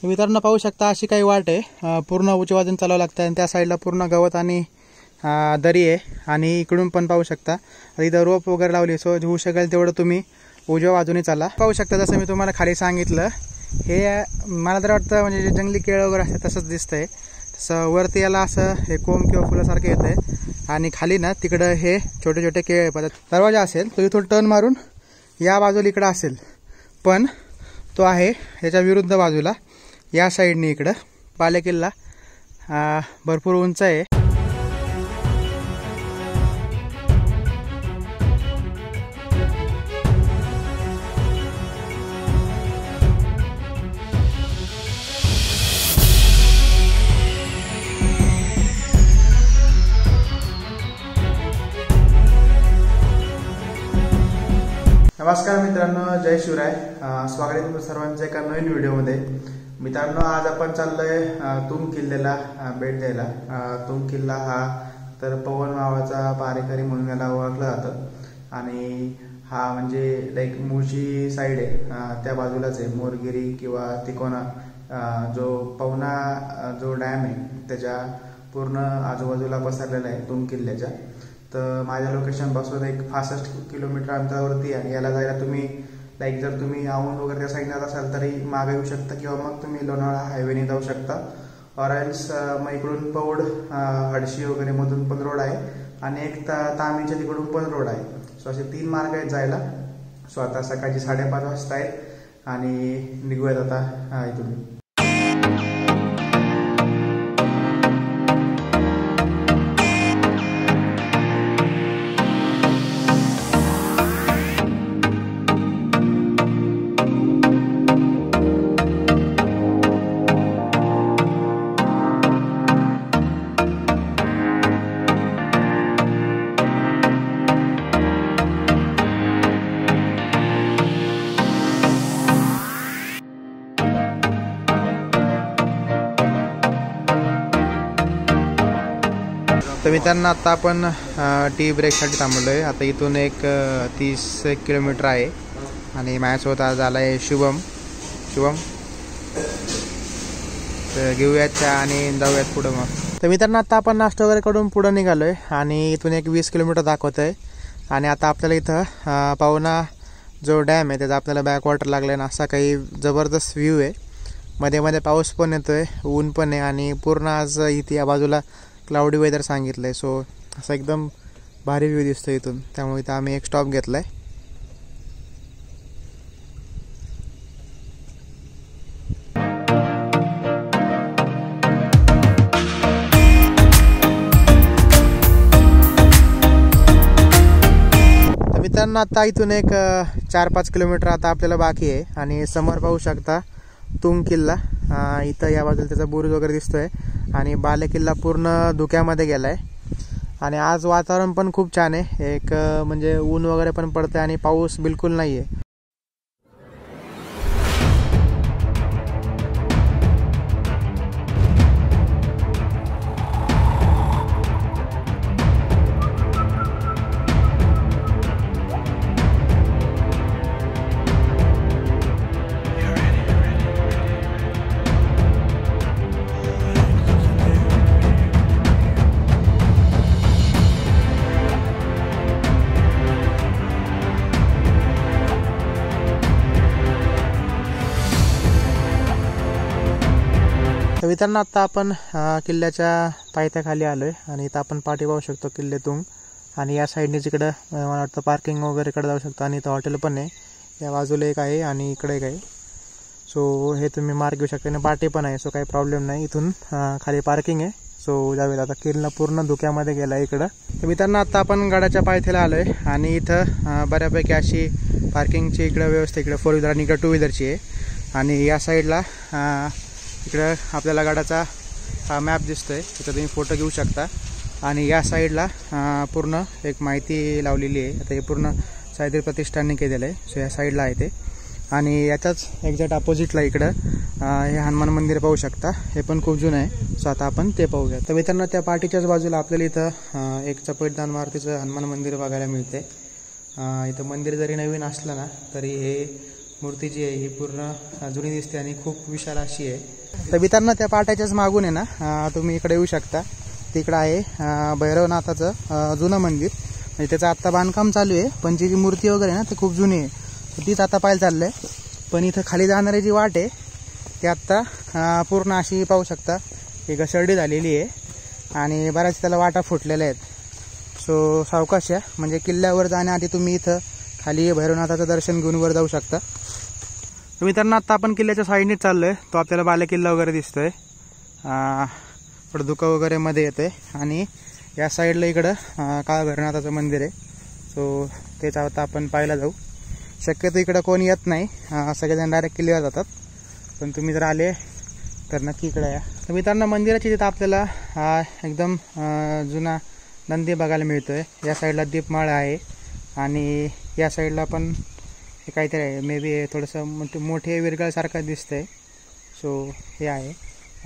मित्रांनो पाहू शकता अशी काही वाट आहे, पूर्ण उजवाजून चालावं लागतं आणि त्या साईडला पूर्ण गवत आणि दरी आहे आणि इकडून पण पाहू शकता इथं रोप वगैरे लावली. सो होऊ शकेल तेवढं तुम्ही उजव्या बाजूने चाला. पाहू शकता जसं मी तुम्हाला खाली सांगितलं, हे मला तर वाटतं म्हणजे जंगली केळ वगैरे असतं तसंच दिसतंय. तसं वरती याला असं हे कोंब किंवा फुलासारखं येतंय आणि खाली ना तिकडं हे छोटे छोटे केळ आहे. दरवाजा असेल तो इथून टर्न मारून या बाजूला इकडं असेल, पण तो आहे याच्या विरुद्ध बाजूला या साईडने. इकडं बालेकिल्ला भरपूर उंच आहे. नमस्कार मित्रांनो, जय शिवराय. स्वागत आहे तुमचं सर्वांचं एका नवीन व्हिडिओमध्ये. मित्रांनो आज आपण चाललोय तुंग किल्ल्याला भेट द्यायला. तुंग किल्ला हा तर पवन मावाचा पारेकरी म्हणून याला ओळखलं जातं आणि हा म्हणजे लाईक मुळशी साईड आहे, त्या बाजूलाच आहे. मोरगिरी किंवा तिकोना जो पवना जो डॅम आहे त्याच्या पूर्ण आजूबाजूला पसरलेला आहे तुंग किल्ल्याच्या. तर माझ्या लोकेशनपासून एक 65 किलोमीटर अंतरावरती आणि याला जायला तुम्ही लाईक जर तुम्ही औंध वगैरे त्या साईडला असाल तरी मागे येऊ शकता किंवा मग तुम्ही लोणावळा हायवेने जाऊ शकता. ऑरेंज मग इकडून पौड हडशी वगैरे मधून पण रोड आहे आणि एक तामीच्या तिकडून पण रोड आहे. सो असे 3 मार्ग आहेत जायला. सो आता सकाळची 5:30 वाजता आहेत आणि निघूयात आता इथून. तर मित्रांनो आता आपण टी ब्रेकसाठी थांबलो आहे. आता इथून एक 30 किलोमीटर आहे आणि माझ्यासोबत आज आला आहे शुभम. तर घेऊयात चहा आणि जाऊयात पुढं मग. तर मित्रांनो आता आपण नाश्ता वगैरे करून पुढं निघालो आहे आणि इथून एक 20 किलोमीटर दाखवत आहे आणि आता आपल्याला इथं पवना जो डॅम आहे त्याचा आपल्याला बॅकवॉटर लागला आहे ना, असा काही जबरदस्त व्ह्यू आहे. मध्ये मध्ये पाऊस पण येतो आहे, ऊन पण आहे आणि पूर्ण आज इथे या बाजूला क्लाउडी वेदर सांगितलं आहे. सो असा एकदम भारी व्ह्यू दिसतो इथून, त्यामुळे इथं आम्ही एक स्टॉप घेतला आहे. तर मित्रांनो आता इथून एक 4-5 किलोमीटर आता आपल्याला बाकी आहे आणि समोर पाहू शकता तुंग किल्ला. इथं या बाजूला त्याचा बुरुज वगैरे दिसतोय आणि बालेकिल्ला पूर्ण धुक्यामध्ये गेलाय आणि आज वातावरण पण खूप छान आहे. एक म्हणजे ऊन वगैरे पण पडतंय आणि पाऊस बिलकुल नाहीये. तर मित्रांनो आता आपण किल्ल्याच्या पायथ्याखाली आलो आहे आणि इथं आपण पाठी पाहू शकतो किल्ले तुंग आणि या साईडने जिकडं मला वाटतं पार्किंग वगैरेकडे जाऊ शकतो आणि इथं हॉटेल पण आहे. या बाजूला एक आहे आणि इकडे एक आहे. सो हे तुम्ही मार्ग घेऊ शकता आणि पाठी पण आहे. सो काही प्रॉब्लेम नाही, इथून खाली पार्किंग आहे. सो जाऊयात. आता किल्ला पूर्ण धुक्यामध्ये गेला आहे इकडं. तर मित्रांनो आता आपण गडाच्या पायथ्याला आलो आहे आणि इथं बऱ्यापैकी अशी पार्किंगची इकडं व्यवस्था इकडं 4 व्हीलर आणि इकडं 2 व्हीलरची आहे आणि या साईडला इकडं आपल्याला गडाचा मॅप दिसतोय, तिथं तुम्ही फोटो घेऊ शकता आणि या साईडला पूर्ण एक माहिती लावलेली आहे. आता हे पूर्ण साहित्य प्रतिष्ठानने केलेलं आहे. सो या साईडला आहे ते आणि याच्याच एक्झॅक्ट अपोजिटला इकडं हे हनुमान मंदिर पाहू शकता, हे पण खूप जुनं आहे. सो आता आपण ते पाहूया. तर मित्रांनो त्या पाठीच्याच बाजूला आपल्याला इथं एक चपटदान मारुतीचं हनुमान मंदिर बघायला मिळते. इथं मंदिर जरी नवीन असलं ना तरी हे मूर्ती जी आहे ही पूर्ण जुनी दिसते आणि खूप विशाल अशी आहे. तर मित्रांनो त्या पाट्याच्याच मागून आहे ना तुम्ही इकडे येऊ शकता. तिकडं आहे भैरवनाथाचं जुनं मंदिर. म्हणजे त्याचं आत्ता बांधकाम चालू आहे, पण जी मूर्ती वगैरे ना ती खूप जुनी आहे, तर तीच आता पाहायला चाललं आहे. पण इथं खाली जाणारी जी वाट आहे ती आत्ता पूर्ण अशी पाहू शकता ही घसरडी झालेली आहे आणि बऱ्याच त्याला वाटा फुटलेल्या आहेत. सो सावकाश आहे, म्हणजे किल्ल्यावर जाण्याआधी तुम्ही इथं खाली भैरवनाथाचं दर्शन घेऊन वर जाऊ शकता. तर मित्रांनो आत्ता आपण किल्ल्याच्या साईडनेच चाललो आहे. तो आपल्याला बालेकिल्ला वगैरे दिसतोय, थोडं धुकं वगैरे मध्ये येते. आणि या साईडला इकडं काळ भैरवनाथाचं मंदिर आहे. सो तेच आता आपण पाहायला जाऊ. शक्यतो इकडं कोणी येत नाही, सगळेजण डायरेक्ट किल्ल्यावर जातात, पण तुम्ही जर आले तर नक्की इकडं या. तर मित्रांनो मंदिराची तिथं आपल्याला एकदम जुना नंदी बघायला मिळतोय. या साईडला दीपमाळ आहे आणि या साईडला पण हे काहीतरी आहे, मे बी थोडंसं मोठे विरगळसारखं दिसतंय. सो हे आहे.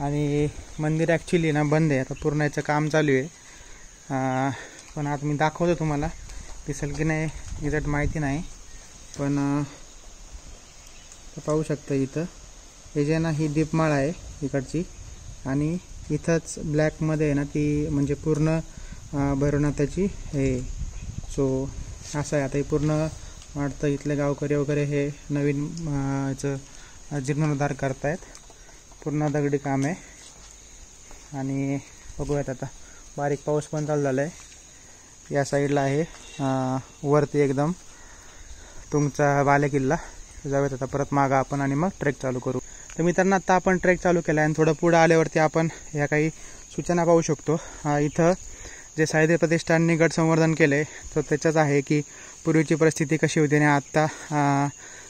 आणि मंदिर ॲक्च्युली ना बंद आहे, आता पूर्ण याचं काम चालू आहे. पण आता मी दाखवतो तुम्हाला, दिसेल की नाही एक्झॅक्ट माहिती नाही, पण पाहू शकता इथं हे जे ना ही दीपमाळ आहे इकडची, आणि इथंच ब्लॅकमध्ये आहे ना ती म्हणजे पूर्ण भैरवनाथाची हे. सो असं आहे. आता हे पूर्ण वाटतं इथले गावकरी वगैरे हे नवीन याचं जीर्णोद्धार करतायत. पूर्ण दगडी काम आहे. आणि बघूयात आता बारीक पाऊस पण चालू झाला आहे. या साईडला आहे वरती एकदम तुमचा बालेकिल्ला. जाऊयात आता परत मागं आपण आणि मग ट्रेक चालू करू. तर मित्रांनो आता आपण ट्रेक चालू केला आहे आणि थोडं पुढं आल्यावरती आपण ह्या काही सूचना पाहू शकतो. इथं जे सह्याद्री प्रतिष्ठानने गड संवर्धन केले तर त्याच्याच आहे की पूर्वीची परिस्थिती कशी होती आणि आत्ता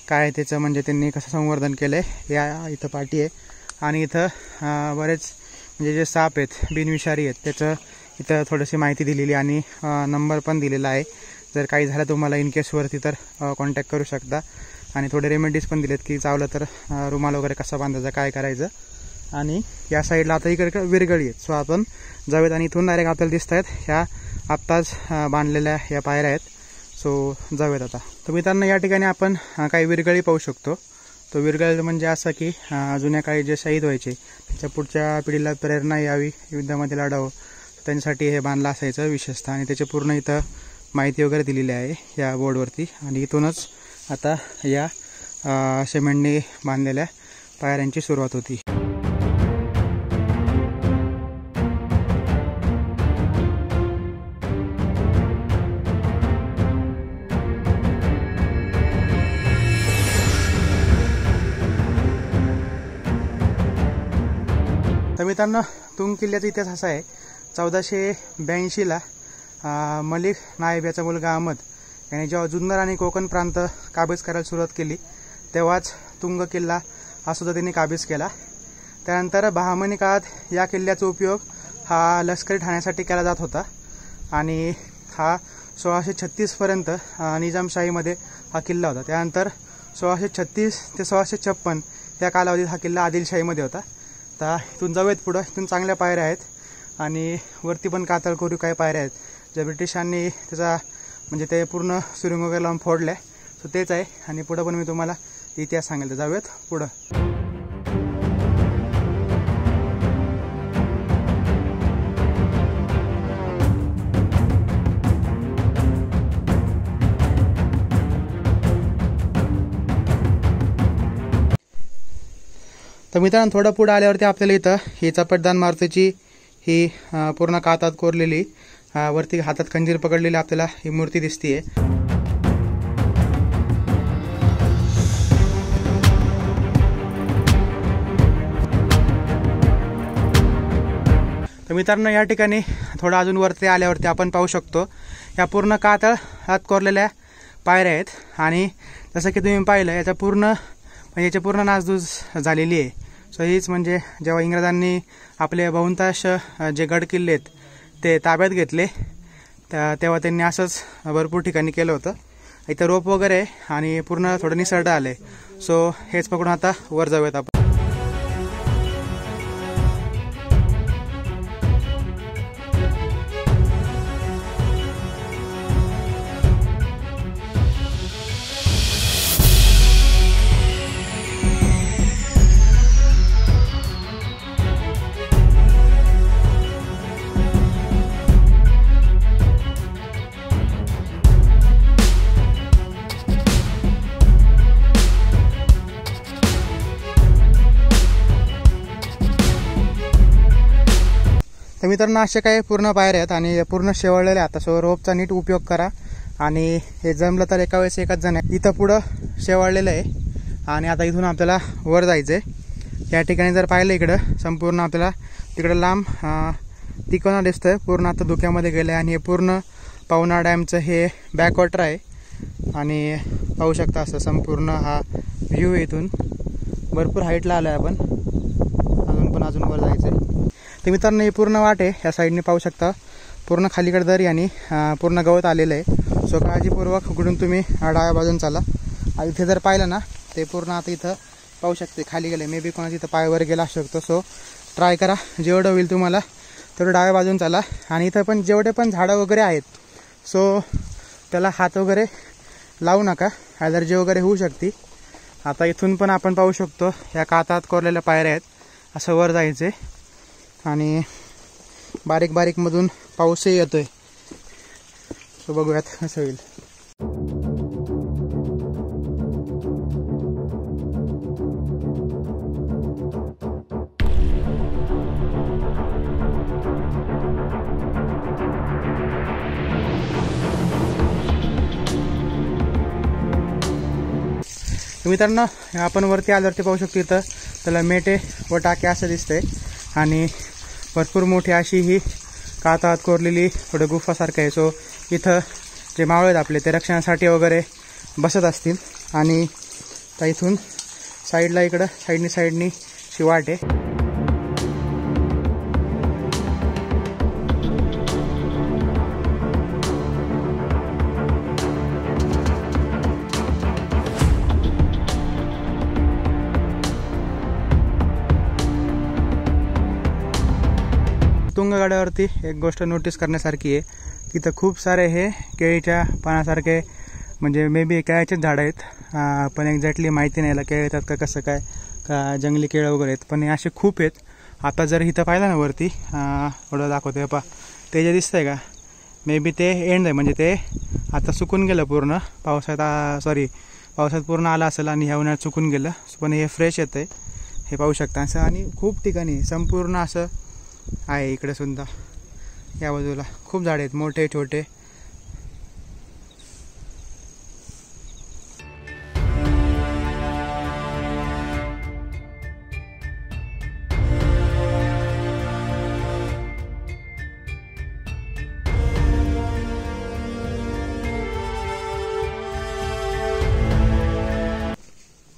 काय त्याचं म्हणजे त्यांनी कसं संवर्धन केलं आहे या इथं पाठी आहे. आणि इथं बरेच म्हणजे जे साप आहेत बिनविषारी आहेत त्याचं इथं थोडीशी माहिती दिलेली आणि नंबर पण दिलेला आहे. जर काही झालं तुम्हाला इन केसवरती तर कॉन्टॅक्ट करू शकता. आणि थोडे रेमेडीज पण दिलेत की चावलं तर रुमाल वगैरे कसा बांधायचा, काय करायचं. आणि या साईडला आता इकडे विरगळी आहेत. सो आपण जाऊयात आणि इथून डायरेक्ट आपल्याला दिसत आहेत ह्या आत्ताच बांधलेल्या ह्या पायऱ्या आहेत. सो जाऊयात आता. तर मित्रांनो या ठिकाणी आपण काही विरगळी पाहू शकतो. तो विरगळ म्हणजे असं की जुन्या काळी जे शहीद व्हायचे त्याच्या पुढच्या पिढीला प्रेरणा यावी, युद्धामध्ये लढावं, त्यांच्यासाठी हे बांधलं असायचं विशेषतः. आणि त्याचे पूर्ण इथं माहिती वगैरे दिलेली आहे या बोर्डवरती. आणि इथूनच आता या सिमेंटने बांधलेल्या पायऱ्यांची सुरुवात होती. तर मित्रांनो तुंग किल्ल्याचा इतिहास असा आहे. 1482ला मलिक नायब याचा मुलगा अहमद याने जेव्हा जुन्नर आणि कोकण प्रांत काबीज करायला सुरुवात केली तेव्हाच तुंग किल्ला हा सुद्धा त्यांनी काबीज केला. त्यानंतर बहामनी काळात या किल्ल्याचा उपयोग हा लष्करी ठाण्यासाठी केला जात होता. आणि हा 1636पर्यंत निजामशाहीमध्ये हा किल्ला होता. त्यानंतर 1636 ते 1656 या कालावधीत हा किल्ला आदिलशाहीमध्ये होता. आता इथून जाऊयात पुढं. इथून चांगल्या पायऱ्या आहेत आणि वरती पण कातळ कोरीव काही पायऱ्या आहेत ज्या ब्रिटिशांनी त्याचा म्हणजे ते पूर्ण सुरुंग वगैरे लावून फोडल्या. सो तेच आहे. आणि पुढं पण मी तुम्हाला इतिहास सांगेल. तर जाऊयात पुढं. तर मित्रांनो थोडं पुढं आल्यावरती आपल्याला इथं ही चपटदान मारुतीची ही पूर्ण कातात कोरलेली वरती हातात खंजीर पकडलेली आपल्याला ही मूर्ती दिसतीये. तर मित्रांनो या ठिकाणी थोडं अजून वरती आल्यावरती आपण पाहू शकतो या पूर्ण कातळात कोरलेल्या पायऱ्या आहेत. आणि जसं की तुम्ही पाहिलं याचा पूर्ण म्हणजे याची पूर्ण नासधूस झालेली आहे. सो हीच म्हणजे जेव्हा इंग्रजांनी आपले बहुतांश जे गड किल्ले आहेत ते ताब्यात घेतले तेव्हा त्यांनी असंच भरपूर ठिकाणी केलं होतं. इथं रोप वगैरे आणि पूर्ण थोडं निसरडं आलं आहे. सो हेच पकडून आता वर जाऊयात आपण. तर मित्रांनो असे काही पूर्ण पायऱ्या आहेत आणि पूर्ण शेवळलेल्या आहेत. सो रोपचा नीट उपयोग करा आणि हे जमलं तर एका वेळेस एकच जण आहे. इथं पुढं शेवळलेलं आहे आणि आता इथून आपल्याला वर जायचं आहे. या ठिकाणी जर पाहिलं इकडं संपूर्ण आपल्याला तिकडं लांब तिकोना दिसतंय, पूर्ण आता धुक्यामध्ये गेलं आहे. आणि हे पूर्ण पवना डॅमचं हे बॅकवॉटर आहे आणि पाहू शकता असं संपूर्ण हा व्ह्यू इथून. भरपूर हाईटला आलो आहे आपण, अजून वर जायचं आहे. तर मित्रांनो ही पूर्ण वाट आहे, ह्या साईडने पाहू शकता पूर्ण खालीकडे दरी आणि पूर्ण गवत आलेलं आहे. सो काळजीपूर्वक उघडून तुम्ही डाव्या बाजून चाला. इथे जर पाहिलं ना ते पूर्ण आता इथं पाहू शकते खाली गेले, मे बी कोणाची इथं पायवर गेला असू शकतो. सो ट्राय करा जेवढं होईल तुम्हाला तेवढं डाव्या बाजून चाला. आणि इथं पण जेवढे पण झाडं वगैरे आहेत सो त्याला हात वगैरे लावू नका, ॲलर्जी वगैरे होऊ शकते. आता इथून पण आपण पाहू शकतो ह्या कातात कोरलेल्या पायऱ्या आहेत. असं वर जायचे आणि बारीक बारीक मधून पाऊसही येतोय. सो बघूयात कसं होईल. मित्रांनो आपण वरती आल्यावरती पाहू शकतो इथं त्याला मेटे व टाके असं दिसतंय आणि भरपूर मोठी अशी ही कातात कोरलेली थोडं गुफासारखं आहे. सो इथं जे मावळे आहेत आपले ते रक्षणासाठी वगैरे बसत असतील. आणि त्या इथून साईडला इकडं साईडनी शिवाट आहे. तुंगगडावरती एक गोष्ट नोटीस करण्यासारखी आहे, तिथं खूप सारे हे केळीच्या पानासारखे म्हणजे मे बी केळ्याचेच झाडं आहेत. पण एक्झॅक्टली माहिती नाही याला केळं येतात का कसं काय का जंगली केळं वगैरे आहेत, पण हे असे खूप आहेत. आता जर इथं पाहिलं ना वरती थोडं दाखवते पा ते जे दिसतंय का मे बी ते एंड आहे, म्हणजे ते आता सुकून गेलं पूर्ण पावसात पूर्ण आलं असेल आणि ह्या उन्हाळ्यात सुकून गेलं. पण हे फ्रेश येतं आहे हे पाहू शकता असं. आणि खूप ठिकाणी संपूर्ण असं आहे. इकडे सुद्धा या बाजूला खूप झाडे आहेत मोठे छोटे.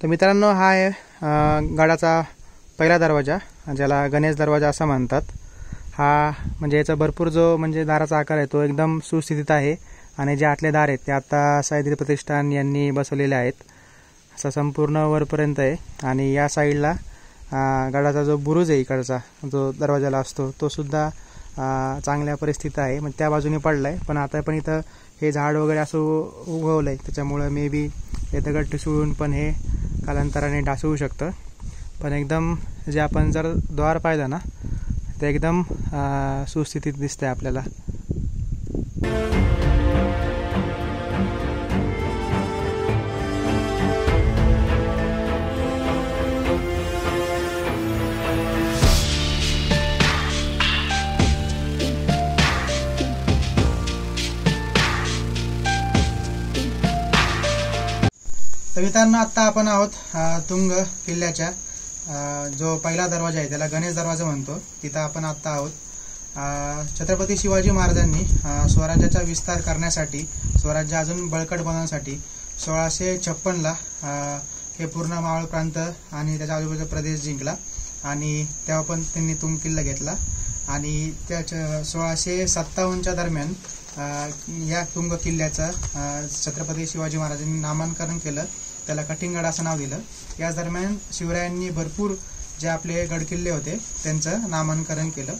तर मित्रांनो हा आहे गडाचा पहिला दरवाजा, ज्याला गणेश दरवाजा असं म्हणतात. हा म्हणजे याचा भरपूर जो म्हणजे दाराचा आकार आहे तो एकदम सुस्थितीत आहे. आणि जे आतले दार आहेत ते आता सह्याद्री प्रतिष्ठान यांनी बसवलेले आहेत. असा संपूर्ण वरपर्यंत आहे. आणि या साईडला गडाचा जो बुरुज आहे इकडचा जो दरवाजाला असतो तो सुद्धा चांगल्या परिस्थितीत आहे, म्हणजे त्या बाजूने पडला आहे. पण आता पण इथं हे झाड वगैरे असं उगवलं आहे त्याच्यामुळं मे बी हे दगड ठिसूळून पण हे कालांतराने ढासळू शकतं. पण एकदम जे आपण जर द्वार पाहिलं ना ते एकदम सुस्थितीत दिसतंय आपल्याला. तर मित्रांनो आता आपण आहोत तुंग किल्ल्याच्या जो पहिला दरवाजा आहे त्याला गणेश दरवाजा म्हणतो, तिथं आपण आत्ता आहोत. छत्रपती शिवाजी महाराजांनी स्वराज्याचा विस्तार करण्यासाठी, स्वराज्य अजून बळकट बनवण्यासाठी 1656ला हे पूर्ण मावळ प्रांत आणि त्याच्या आजूबाजूचा प्रदेश जिंकला. आणि तेव्हा पण त्यांनी तुंग किल्ला घेतला. आणि त्या 1657च्या दरम्यान या तुंग किल्ल्याचं छत्रपती शिवाजी महाराजांनी नामांकन केलं, त्याला कठिंगड असं नाव दिलं. या दरम्यान शिवरायांनी भरपूर जे आपले गडकिल्ले होते त्यांचं नामांकन केलं.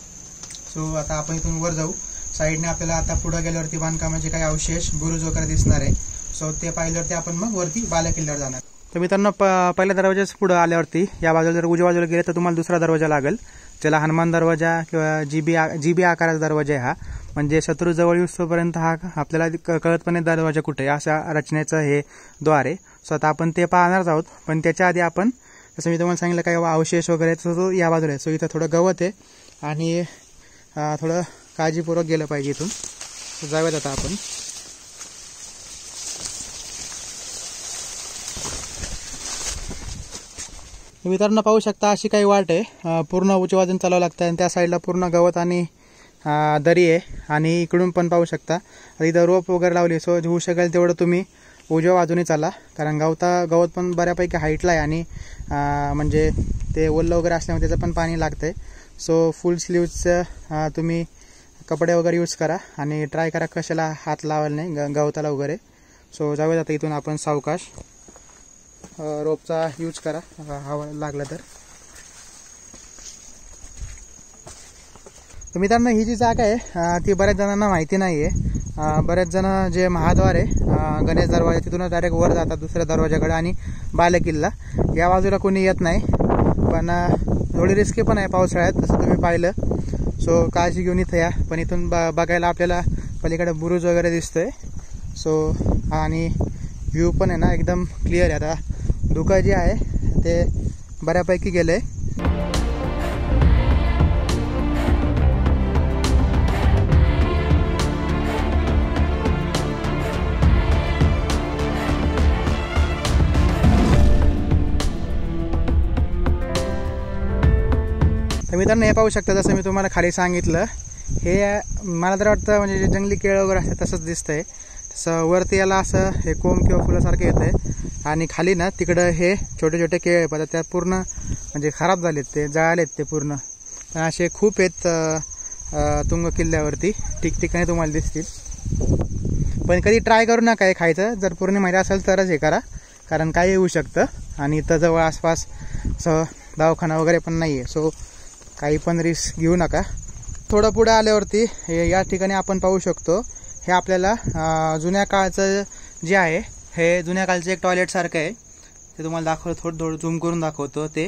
सो आता आपण इथून वर जाऊ. साईडने आपल्याला आता पुढे गेल्यावरती बांधकामाचे काही अवशेष बुरुज वगैरे दिसणार आहे. सो ते पाहिल्यावरती आपण मग वरती बाला किल्ल्यावर जाणार. तर मित्रांनो पहिल्या दरवाजाच पुढे आल्यावरती या बाजूला जर उजव्या बाजूला गेले तर तुम्हाला दुसरा दरवाजा लागेल, ज्याला हनुमान दरवाजा किंवा जीबी आकाराचा दरवाजा आहे हा. म्हणजे शत्रू जवळ येऊपर्यंत हा आपल्याला कळत पण नाही दरवाजा कुठे आहे, अशा रचनेचं हे द्वार आहे. सो आता आपण ते पाहणारच आहोत. पण त्याच्या आधी आपण जसं मी तुम्हाला सांगितलं काही अवशेष वगैरे तो या बाजूला आहे. सो इथं थोडं गवत आहे आणि थोडं काळजीपूर्वक गेलं पाहिजे इथून. जाऊयात आता आपण. मित्रांनो पाहू शकता अशी काही वाट आहे, पूर्ण उजव्या बाजून चालावं लागतं आणि त्या साईडला पूर्ण गवत आणि दरी आहे. आणि इकडून पण पाहू शकता इथं रोप वगैरे लावली. सो होऊ शकेल तेवढं तुम्ही उजव्या बाजूने चाला, कारण गवत पण बऱ्यापैकी हाईटला आहे आणि म्हणजे ते ओलं वगैरे असल्यामुळे त्याचं पण पाणी लागतं आहे. सो फुल स्लीव्जचं तुम्ही कपडे वगैरे यूज करा आणि ट्राय करा कशाला हात लावायला नाही गवताला वगैरे. सो जाऊयात आता इथून आपण सावकाश. रोपचा यूज करा हवा लागला तर. मित्रांनो ही जी जागा आहे ती बऱ्याच जणांना माहिती नाही आहे. बरेच जण जे महाद्वार आहे गणेश दरवाजा तिथूनच डायरेक्ट वर जातात दुसऱ्या दरवाजाकडे आणि बालेकिल्ला या बाजूला कोणी येत नाही. पण थोडी रिस्की पण आहे पावसाळ्यात तसं तुम्ही पाहिलं. सो काळजी घेऊन इथं या. पण इथून बघायला आपल्याला पलीकडे बुरुज वगैरे दिसतोय. सो आणि व्ह्यू पण आहे ना एकदम क्लिअर आहे. आता धुकं जे आहे ते बऱ्यापैकी गेलं आहे. तर मित्रांनो हे पाहू शकता जसं मी तुम्हाला खाली सांगितलं, हे मला तर वाटतं म्हणजे जे जंगली केळं वगैरे असते तसंच दिसतंय. तसं वरती याला असं हे कोंब किंवा फुलासारखं येतंय आणि खाली ना तिकडं हे छोटे छोटे केळे पण त्या पूर्ण म्हणजे खराब झालेत, ते जळालेत ते पूर्ण. पण असे खूप आहेत तुंग किल्ल्यावरती, ठिकठिकाणी तुम्हाला दिसतील. पण कधी ट्राय करू नका हे खायचं. जर पूर्ण माहिती असेल तरच हे करा, कारण काही येऊ शकतं. आणि इथं जवळ आसपास असं दवाखाना वगैरे पण नाही आहे. सो काही पण रिस्क घेऊ नका. थोडं पुढे आल्यावरती या ठिकाणी आपण पाहू शकतो हे आपल्याला जुन्या काळचं जे आहे हे जुन्या काळचं एक टॉयलेट सारखं आहे. ते तुम्हाला दाखवलं, थोडं झूम करून दाखवतो ते.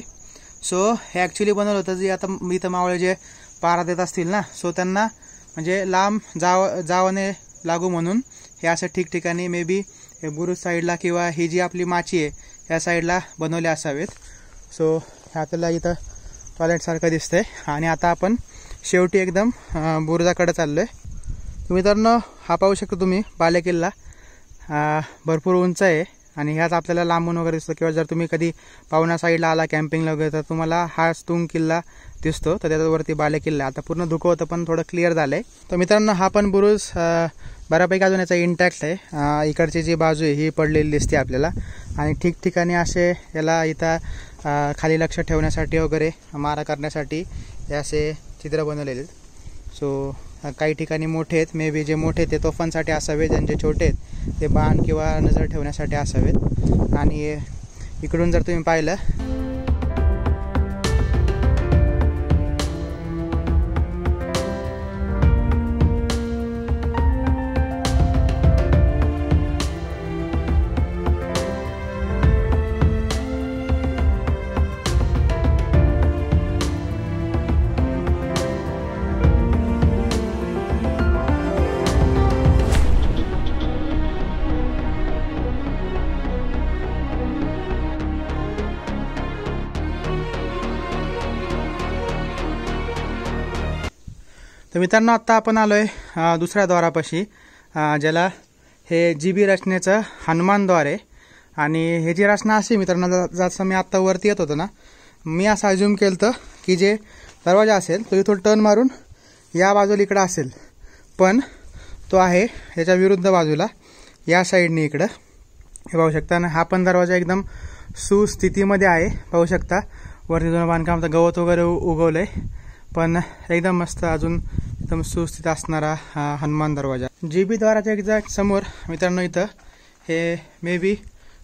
सो हे ॲक्च्युली बनवलं होतं जे आता इथं मावळे जे पारा देत असतील ना, सो त्यांना म्हणजे लांब जावणे लागू म्हणून हे असं ठिकठिकाणी मे बी हे बुरुज साईडला किंवा ही जी आपली माची आहे या साईडला बनवले असावेत. सो हे आपल्याला इथं टॉयलेटसारखं दिसतंय. आणि आता आपण शेवटी एकदम बुरुजाकडे चाललो आहे. मित्रांनो हा पाहू शकता तुम्ही बालेकिल्ला भरपूर उंच आहे आणि ह्याच आपल्याला लांबून वगैरे दिसतो. किंवा जर तुम्ही कधी पावना साईडला आला कॅम्पिंगला वगैरे तर तुम्हाला हा तुंग किल्ला दिसतो. तर त्याच्यावरती बालेकिल्ला. आता पूर्ण धुकं होतं पण थोडं क्लिअर झालं आहे. तर मित्रांनो हा पण बुरुज बऱ्यापैकी अजून याचा इंटॅक्ट आहे. इकडची जी बाजू आहे ही पडलेली दिसते आपल्याला. आणि ठिकठिकाणी असे याला इथं खाली लक्ष ठेवण्यासाठी वगैरे मारा करण्यासाठी हे असे चित्र बनवलेले. सो काही ठिकाणी मोठे आहेत, मे बी जे मोठे ते तोफांसाठी असावेत, ज्यांचे छोटे आहेत ते बाण किंवा नजर ठेवण्यासाठी असावेत. आणि इकडून जर तुम्ही पाहिलं तर मित्रांनो आत्ता आपण आलो आहे दुसऱ्या द्वारापाशी, ज्याला हे जीबी रचनेचं हनुमान द्वार आहे. आणि हे जी रचना अशी मित्रांनो जसं मी आत्ता वरती येत होतो ना, मी असं अज्युम केलं होतं की जे दरवाजा असेल तो इथून टर्न मारून या बाजूला इकडं असेल, पण तो आहे याच्या विरुद्ध बाजूला या साईडने इकडं. हे पाहू शकता ना, हा पण दरवाजा एकदम सुस्थितीमध्ये आहे. पाहू शकता वरती जुनं बांधकाम तर गवत वगैरे उगवलं आहे, पण एकदम मस्त अजून एकदम सुस्थित असणारा हनुमान दरवाजा. जीबी द्वाराच्या एक्झॅक्ट समोर मित्रांनो इथं हे मे बी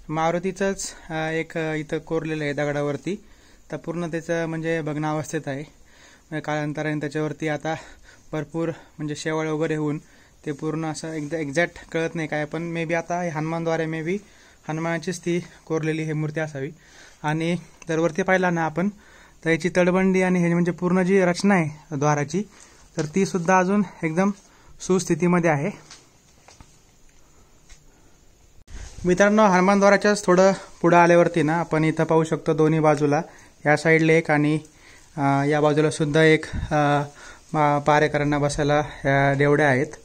मारुतीचंच एक इथं कोरलेलं आहे दगडावरती. तर पूर्ण त्याचं म्हणजे भग्न अवस्थेत आहे. म्हणजे कालांतराने त्याच्यावरती आता भरपूर म्हणजे शेवाळ वगैरे होऊन ते पूर्ण असं एक्झॅक्ट कळत नाही काय, पण मे बी आता हे हनुमानद्वारे मे बी हनुमानाचीच ती कोरलेली हे मूर्ती असावी. आणि जर वरती पाहिला ना आपण तर याची तडबंडी आणि हे म्हणजे पूर्ण जी रचना आहे द्वाराची तर ती सुद्धा अजून एकदम सुस्थितीमध्ये आहे. मित्रांनो हनुमानद्वाराच्याच थोडं पुढं आल्यावरती ना आपण इथं पाहू शकतो दोन्ही बाजूला या साईडला एक आणि या बाजूला सुद्धा एक पारेकरांना बसायला ह्या देवड्या आहेत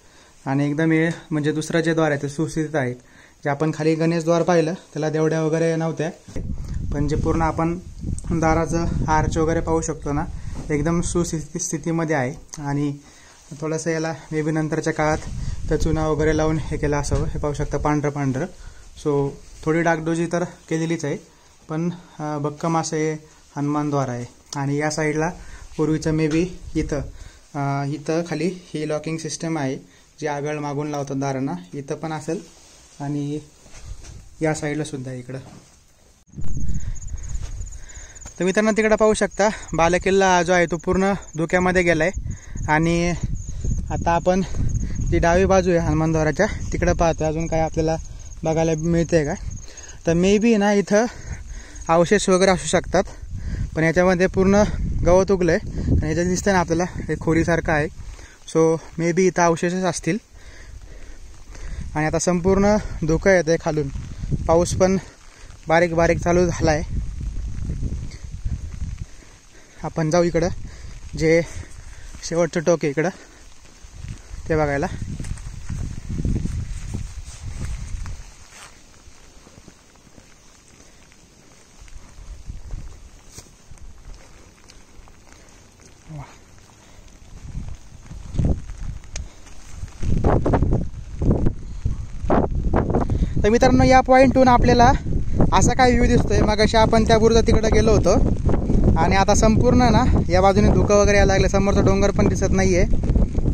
आणि एकदम हे म्हणजे दुसरं जे द्वार आहे ते सुस्थितीत आहेत. जे आपण खाली गणेश द्वार पाहिलं त्याला देवड्या वगैरे नव्हत्या, पण जे पूर्ण आपण दाराचं आर्च वगैरे पाहू शकतो ना, एकदम सुस्थितीमध्ये आहे. आणि थोडंसं याला मे बी नंतरच्या काळात त्या चुना वगैरे लावून हे केलं असावं. हे पाहू शकता पांढरं. सो थोडी डागडोजी तर केलेलीच आहे, पण भक्कम असं हे हनुमानद्वार आहे. आणि या साईडला पूर्वीचं मे बी इथं खाली ही लॉकिंग सिस्टम आहे जी आगळ मागून लावतात दारांना, इथं पण असेल आणि या साईडला सुद्धा इकडं. तर मित्रांनो तिकडं पाहू शकता बालेकिल्ला जो आहे तो पूर्ण धुक्यामध्ये गेलाय. आणि आता आपण जी डावी बाजू आहे हनुमानद्वाराच्या तिकडं पाहतो अजून काय आपल्याला बघायला मिळते का. तर मे बी ना इथं अवशेष वगैरे असू शकतात, पण याच्यामध्ये पूर्ण गवत उगलं आहे आणि याच्यात दिसतं ना आपल्याला हे खोरीसारखं आहे. सो मे बी इथं अवशेषच असतील. आणि आता संपूर्ण धुकं येतं आहे खालून, पाऊस पण बारीक चालू झाला आहे. आपण जाऊ इकडं, जे शेवटचं टोक आहे इकडं ते बघायला. तर मित्रांनो या पॉईंटहून आपल्याला असा काय व्ह्यू दिसतोय. मगाशी आपण त्या बुरुजा तिकडे गेलो होतो आणि आता संपूर्ण ना या बाजूने धुकं वगैरे यायला लागले. समोरचा डोंगर पण दिसत नाहीये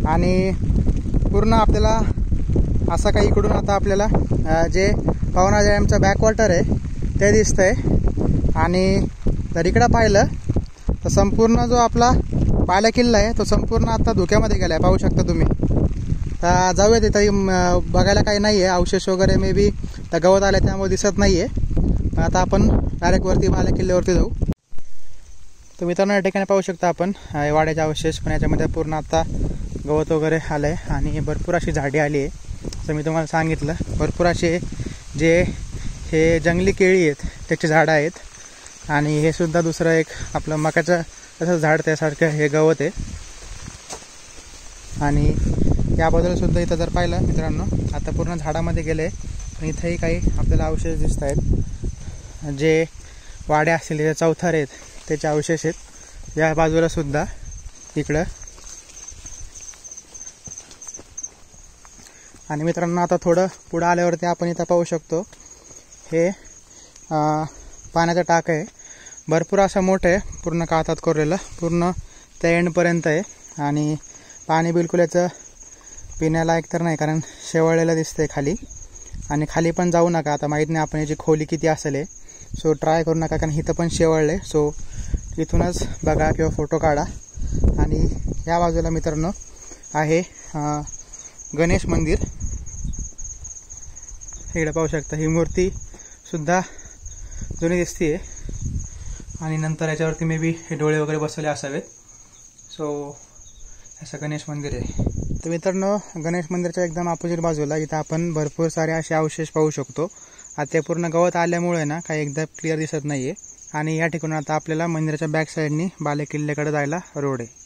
आणि पूर्ण आपल्याला असं काही इकडून आता आपल्याला जे पवना डॅमचं बॅकवॉटर आहे ते दिसतंय. आणि जर इकडं पाहिलं तर संपूर्ण जो आपला बालेकिल्ला आहे तो संपूर्ण आता धुक्यामध्ये गेला आहे, पाहू शकता तुम्ही. तर जाऊया तिथं, बघायला काही नाही आहे, अवशेष वगैरे मे बी तर गवत आलं त्यामुळे दिसत नाही आहे. पण आता आपण डायरेक्ट वरती बालेकिल्ल्यावरती जाऊ. तर मित्रांनो या ठिकाणी पाहू शकता आपण वाड्याचे अवशेष, पण याच्यामध्ये पूर्ण आता गवत वगैरे आलं आहे आणि भरपूर अशी झाडी आली आहे. तर मी तुम्हाला सांगितलं भरपूर असे जे हे जंगली केळी आहेत त्याचे झाडं आहेत. आणि हे सुद्धा दुसरं एक आपलं मकाचं तसं झाड त्यासारखं हे गवत आहे. आणि या बाजूला सुद्धा इथं जर पाहिलं मित्रांनो आता पूर्ण झाडामध्ये गेले, पण इथंही काही आपल्याला अवशेष दिसत आहेत. जे वाड्या असतील ते चौथार आहेत त्याचे अवशेष आहेत. या बाजूला सुद्धा इकडं. आणि मित्रांनो आता थोडं पुढं आल्यावरती आपण इथं पाहू शकतो हे पाण्याचं टाक आहे. भरपूर असं मोठं आहे, पूर्ण काळात कोरलेलं, पूर्ण त्या एंडपर्यंत आहे. आणि पाणी बिलकुल याचं पिण्यालायक तर नाही, कारण शेवळलेलं दिसतंय खाली. आणि खाली पण जाऊ नका, आता माहीत नाही आपण याची खोली किती असेल आहे. सो ट्राय करू नका, कारण इथं पण शेवळले. सो इथूनच बघा किंवा फोटो काढा. आणि या बाजूला मित्रांनो आहे गणेश मंदिर. इकडे पाहू शकता ही मूर्ती सुद्धा जुनी दिसते. आणि नंतर याच्यावरती मे बी हे डोळे वगैरे बसवले असावेत. सो असं गणेश मंदिर आहे. तर मित्रांनो गणेश मंदिरच्या एकदम अपोजिट बाजूला इथं आपण भरपूर सारे असे अवशेष पाहू शकतो. आता ते पूर्ण गवत आल्यामुळे ना काही एकदा क्लिअर दिसत नाहीये. आणि या ठिकाणी आता आपल्याला मंदिराच्या बॅक साईडनी बालेकिल्ल्याकडे जायला रोड आहे.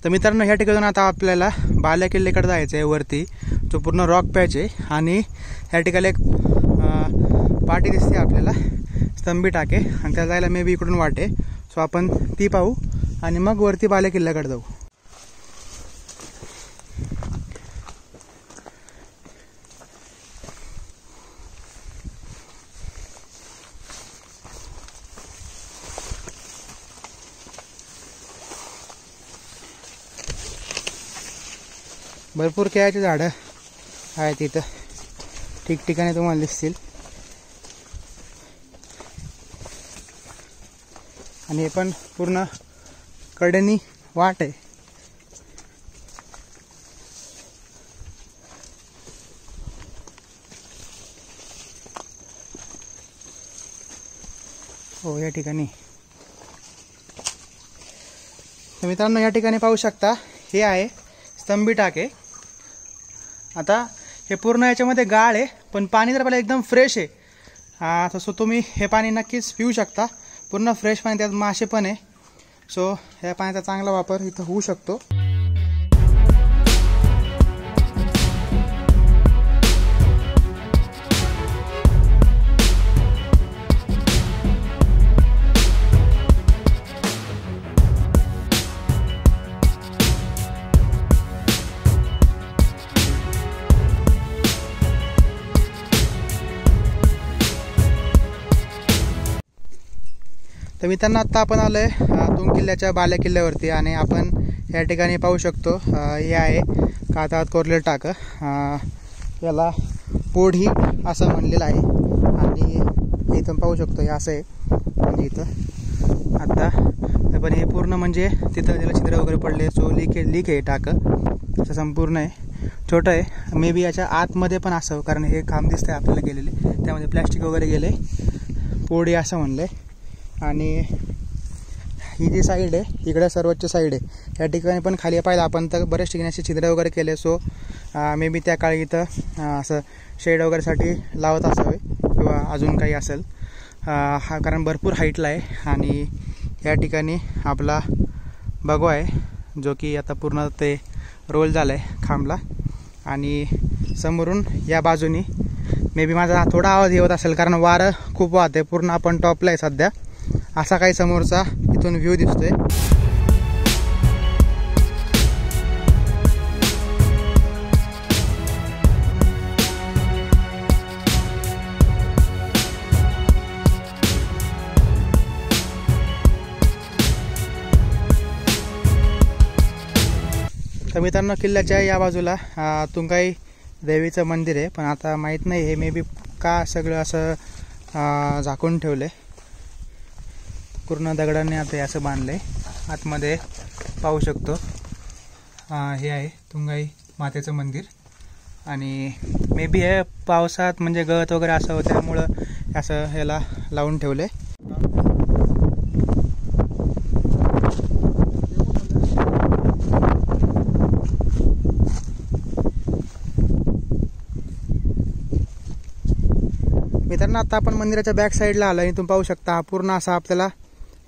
तर मित्रांनो ह्या ठिकाणी आता आपल्याला बालेकिल्ल्याकडे जायचं आहे वरती, जो पूर्ण रॉक पॅच आहे. आणि ह्या ठिकाणी एक पाटी दिसते आपल्याला, स्तंभी टाके, आणि त्या जायला मे बी इकडून वाटे. सो आपण ती पाहू आणि मग वरती बालेकिल्ल्याकडे जाऊ. भरपूर केळाची झाडं आहेत इथं, ठिकठिकाणी तुम्हाला दिसतील. आणि हे पण पूर्ण कडेनी वाट आहे. हो या ठिकाणी तर मित्रांनो या ठिकाणी पाहू शकता हे आहे स्तंभी टाक आहे. आता हे पूर्ण याच्यामध्ये गाळ आहे पण पाणी तर एकदम फ्रेश आहे. तसं तुम्ही हे पाणी नक्कीच पिऊ शकता. पूर्ण फ्रेश पाणी, त्यात मासे पण आहे. सो या पाण्याचा चांगला वापर इथं होऊ शकतो. तर मित्रांनो आत्ता आपण आलो आहे तुंग किल्ल्याच्या बाल्या किल्ल्यावरती आणि आपण या ठिकाणी पाहू शकतो हे आहे कातळात कोरलेलं टाक. याला पोढी असं म्हणलेलं आहे आणि इथून पाहू शकतो हे असं आहे. म्हणजे इथं आत्ता पण हे पूर्ण म्हणजे तिथं त्याला छिद्र वगैरे पडले. सो लीक आहे टाक असं संपूर्ण आहे. छोटं आहे मे बी याच्या आतमध्ये पण असावं कारण हे काम दिसतंय आपल्याला गेलेले, त्यामध्ये प्लॅस्टिक वगैरे गेले. पोढी असं म्हणलं आहे. आणि ही जी साईड आहे इकडे सर्वोच्च साईड आहे. या ठिकाणी पण खाली पाहिलं आपण तर बरेच ठिकाणी असे छिद्र वगैरे केले. सो मे बी त्या काळी इथं असं शेड वगैरेसाठी लावत असावे किंवा अजून काही असेल. हा कारण भरपूर हाईटला आहे. आणि या ठिकाणी आपला भगवा आहे जो की आता पूर्ण ते रोल झाला आहे खांबला. आणि समोरून या बाजूनी मे बी माझा थोडा आवाज येत असेल कारण वारं खूप वाहत आहे. पूर्ण आपण टॉपला आहे सध्या. असा काही समोरचा इथून व्ह्यू दिसतोय. तर मित्रांनो किल्ल्याच्या या बाजूला तुंगाई देवीचं मंदिर आहे. पण आता माहीत नाही हे मे बी का सगळं असं झाकून ठेवलं आहे. पूर्ण दगडांनी आता हे असं बांधलं आहे. आतमध्ये पाहू शकतो हे आहे तुंगाई मातेचं मंदिर. आणि मे बी हे पावसात म्हणजे गळत वगैरे असं होतं त्यामुळं असं ह्याला लावून ठेवलं आहे. मित्रांनो आता आपण मंदिराच्या बॅक साईडला आलो आणि तुम्ही पाहू शकता पूर्ण असा आपल्याला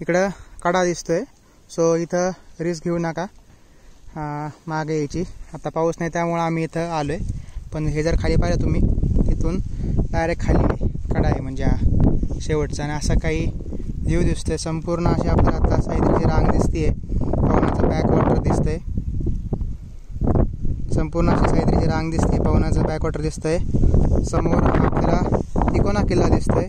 इकडं कडा दिसतोय. सो इथं रिस्क घेऊ नका मागे यायची. आता पाऊस नाही त्यामुळं आम्ही इथं आलो आहे. पण हे जर खाली पाहिलं तुम्ही तिथून डायरेक्ट खाली कडा आहे म्हणजे शेवटचा. आणि असा काही व्ह्यू दिसतोय. संपूर्ण अशी आपल्याला आता सह्याद्रीची रांग दिसते. पवनाचं बॅकवॉटर दिसतंय. संपूर्ण अशी सह्याद्रीची रांग दिसते. पवनाचं बॅकवॉटर दिसतंय. समोर आपल्याला तिकोना किल्ला दिसतोय.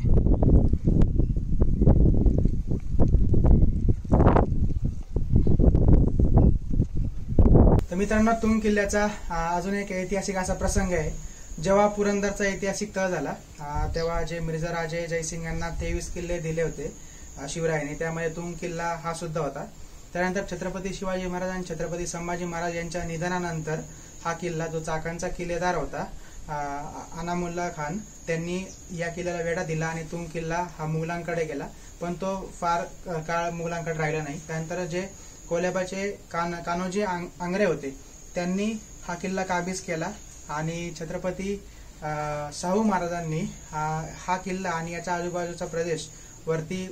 तर मित्रांनो तुंग किल्ल्याचा अजून एक ऐतिहासिक असा प्रसंग आहे. जेव्हा पुरंदरचा ऐतिहासिक तह झाला तेव्हा जे मिर्झा राजे जयसिंग यांना 23 किल्ले दिले होते शिवरायांनी, त्यामध्ये तुंग किल्ला हा सुद्धा होता. त्यानंतर छत्रपती शिवाजी महाराज आणि छत्रपती संभाजी महाराज यांच्या निधनानंतर हा किल्ला जो चाकांचा किल्लेदार होता अनामुल्ला खान त्यांनी या किल्ल्याला वेढा दिला आणि तुंग किल्ला हा मुघलांकडे गेला. पण तो फार काळ मुघलांकडे राहिला नाही. त्यानंतर जे कोल्याबाचे कान्होजी आंग्रे होते त्यांनी हा किल्ला काबीज केला आणि छत्रपती शाहू महाराजांनी हा किल्ला आणि याच्या आजूबाजूचा प्रदेश वरती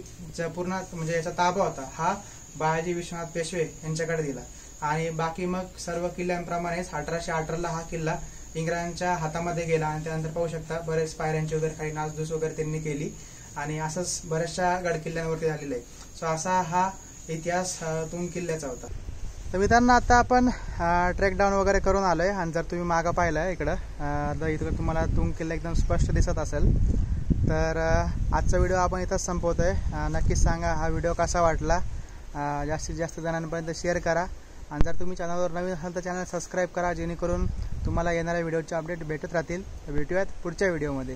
पूर्ण म्हणजे याचा ताबा होता हा बाळाजी विश्वनाथ पेशवे यांच्याकडे दिला. आणि बाकी मग सर्व किल्ल्यांप्रमाणेच 1818ला हा किल्ला इंग्रजांच्या हातामध्ये गेला. आणि त्यानंतर पाहू शकता बरेच पायऱ्यांची वगैरे काही नासधूस वगैरे त्यांनी केली आणि असंच बऱ्याचशा गड किल्ल्यांवरती झालेलं आहे. सो असा हा इतिहास तुंग किल्ल्याचा होता. तर मित्रांनो आता आपण ट्रेक डाऊन वगैरे करून आलोय. आणि जर तुम्ही मागं पाहिलं इकडं तर इथं तुम्हाला तुंग किल्ला एकदम स्पष्ट दिसत असेल. तर आजचा व्हिडिओ आपण इथंच संपवतोय. नक्कीच सांगा हा व्हिडिओ कसा वाटला. जास्तीत जास्त जणांपर्यंत शेअर करा. आणि जर तुम्ही चॅनलवर नवीन असाल तर चॅनल सबस्क्राईब करा जेणेकरून तुम्हाला येणाऱ्या व्हिडिओचे अपडेट भेटत राहतील. भेटूयात पुढच्या व्हिडिओमध्ये.